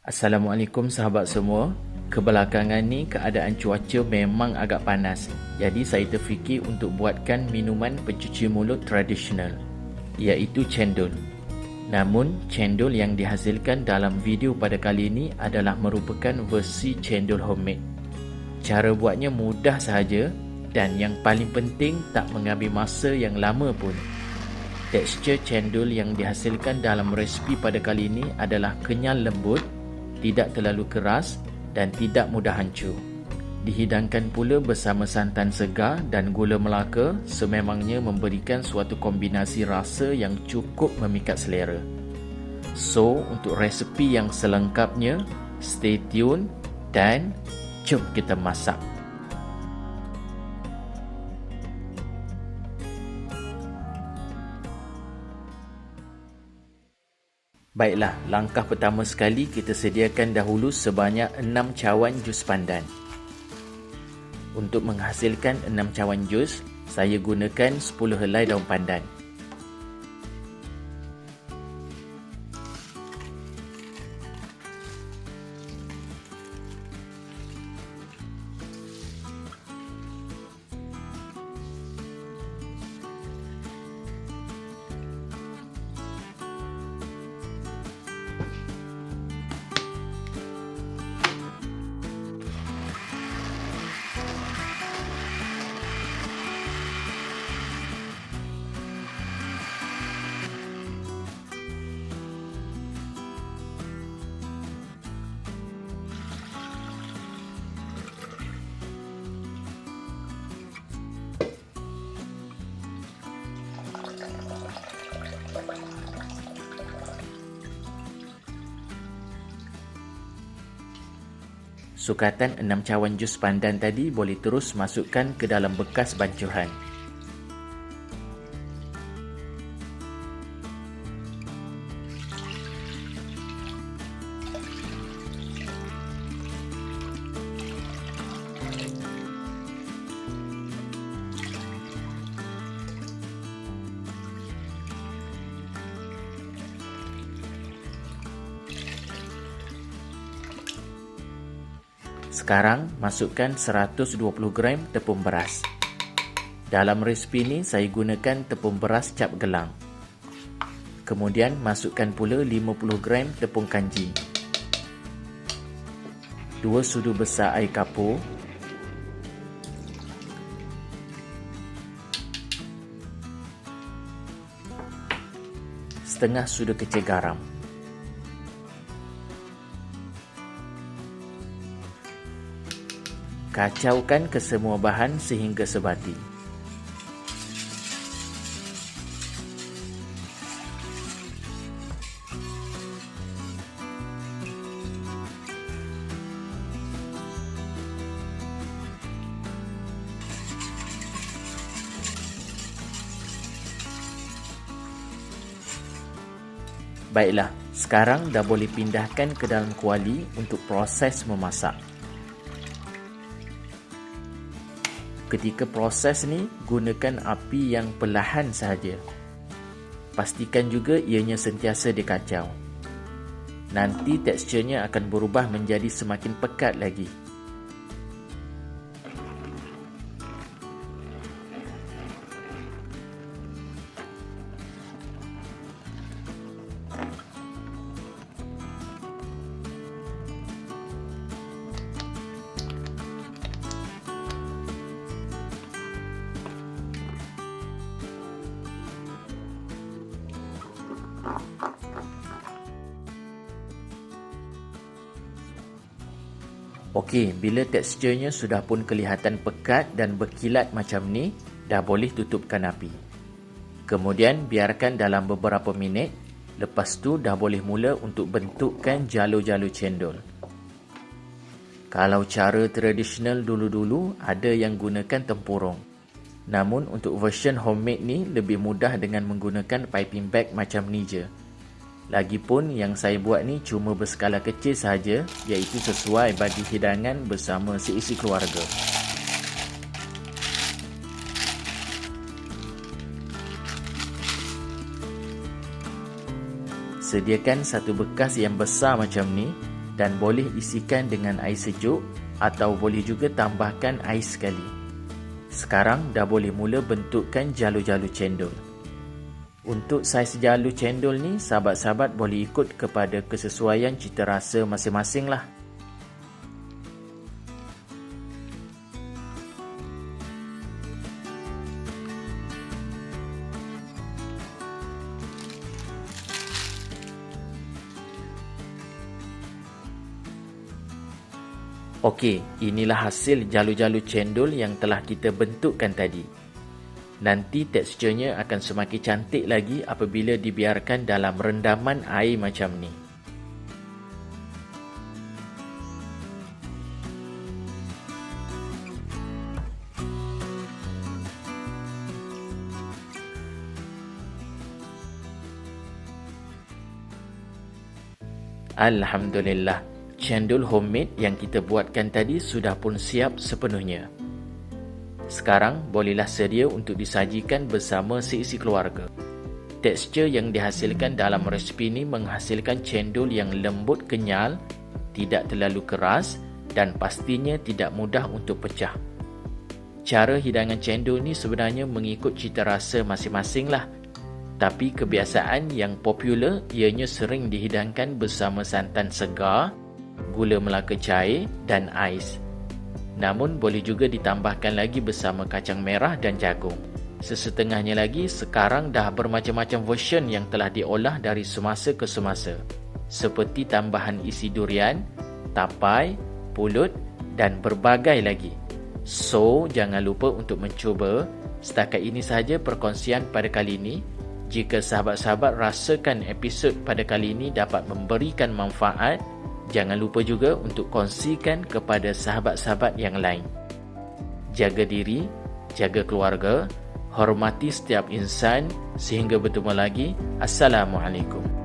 Assalamualaikum sahabat semua. Kebelakangan ni keadaan cuaca memang agak panas. Jadi saya terfikir untuk buatkan minuman pencuci mulut tradisional, iaitu cendol. Namun, cendol yang dihasilkan dalam video pada kali ini adalah merupakan versi cendol homemade. Cara buatnya mudah sahaja dan yang paling penting tak mengambil masa yang lama pun. Tekstur cendol yang dihasilkan dalam resipi pada kali ini adalah kenyal lembut, tidak terlalu keras dan tidak mudah hancur. Dihidangkan pula bersama santan segar dan gula Melaka sememangnya memberikan suatu kombinasi rasa yang cukup memikat selera. So, untuk resepi yang selengkapnya, stay tune dan jom kita masak. Baiklah, langkah pertama sekali kita sediakan dahulu sebanyak 6 cawan jus pandan. Untuk menghasilkan 6 cawan jus, saya gunakan 10 helai daun pandan. Sukatan 6 cawan jus pandan tadi boleh terus masukkan ke dalam bekas bancuhan. Sekarang masukkan 120 gram tepung beras. Dalam resipi ini saya gunakan tepung beras cap gelang. Kemudian masukkan pula 50 gram tepung kanji, 2 sudu besar air kapur, setengah sudu kecil garam. Kacaukan kesemua bahan sehingga sebati. Baiklah, sekarang dah boleh pindahkan ke dalam kuali untuk proses memasak. Ketika proses ni, gunakan api yang perlahan sahaja. Pastikan juga ianya sentiasa dikacau. Nanti teksturnya akan berubah menjadi semakin pekat lagi. Okey, bila teksturnya sudah pun kelihatan pekat dan berkilat macam ni, dah boleh tutupkan api. Kemudian biarkan dalam beberapa minit, lepas tu dah boleh mula untuk bentukkan jalur-jalur cendol. Kalau cara tradisional dulu-dulu, ada yang gunakan tempurung. Namun untuk version homemade ni lebih mudah dengan menggunakan piping bag macam ni je. Lagipun yang saya buat ni cuma berskala kecil sahaja, iaitu sesuai bagi hidangan bersama seisi keluarga. Sediakan satu bekas yang besar macam ni dan boleh isikan dengan air sejuk atau boleh juga tambahkan air sekali. Sekarang dah boleh mula bentukkan jalur-jalur cendol. Untuk saiz jalur cendol ni, sahabat-sahabat boleh ikut kepada kesesuaian cita rasa masing-masing lah. Okey, inilah hasil jalur-jalur cendol yang telah kita bentukkan tadi. Nanti teksturnya akan semakin cantik lagi apabila dibiarkan dalam rendaman air macam ni. Alhamdulillah, cendol homemade yang kita buatkan tadi sudah pun siap sepenuhnya. Sekarang bolehlah sedia untuk disajikan bersama seisi keluarga. Tekstur yang dihasilkan dalam resipi ini menghasilkan cendol yang lembut kenyal, tidak terlalu keras dan pastinya tidak mudah untuk pecah. Cara hidangan cendol ni sebenarnya mengikut cita rasa masing-masing lah. Tapi kebiasaan yang popular ianya sering dihidangkan bersama santan segar, gula melaka cair dan ais. Namun boleh juga ditambahkan lagi bersama kacang merah dan jagung. Sesetengahnya lagi sekarang dah bermacam-macam version yang telah diolah dari semasa ke semasa, seperti tambahan isi durian, tapai, pulut dan berbagai lagi. So, jangan lupa untuk mencuba. Setakat ini sahaja perkongsian pada kali ini. Jika sahabat-sahabat rasakan episod pada kali ini dapat memberikan manfaat, jangan lupa juga untuk kongsikan kepada sahabat-sahabat yang lain. Jaga diri, jaga keluarga, hormati setiap insan. Sehingga bertemu lagi. Assalamualaikum.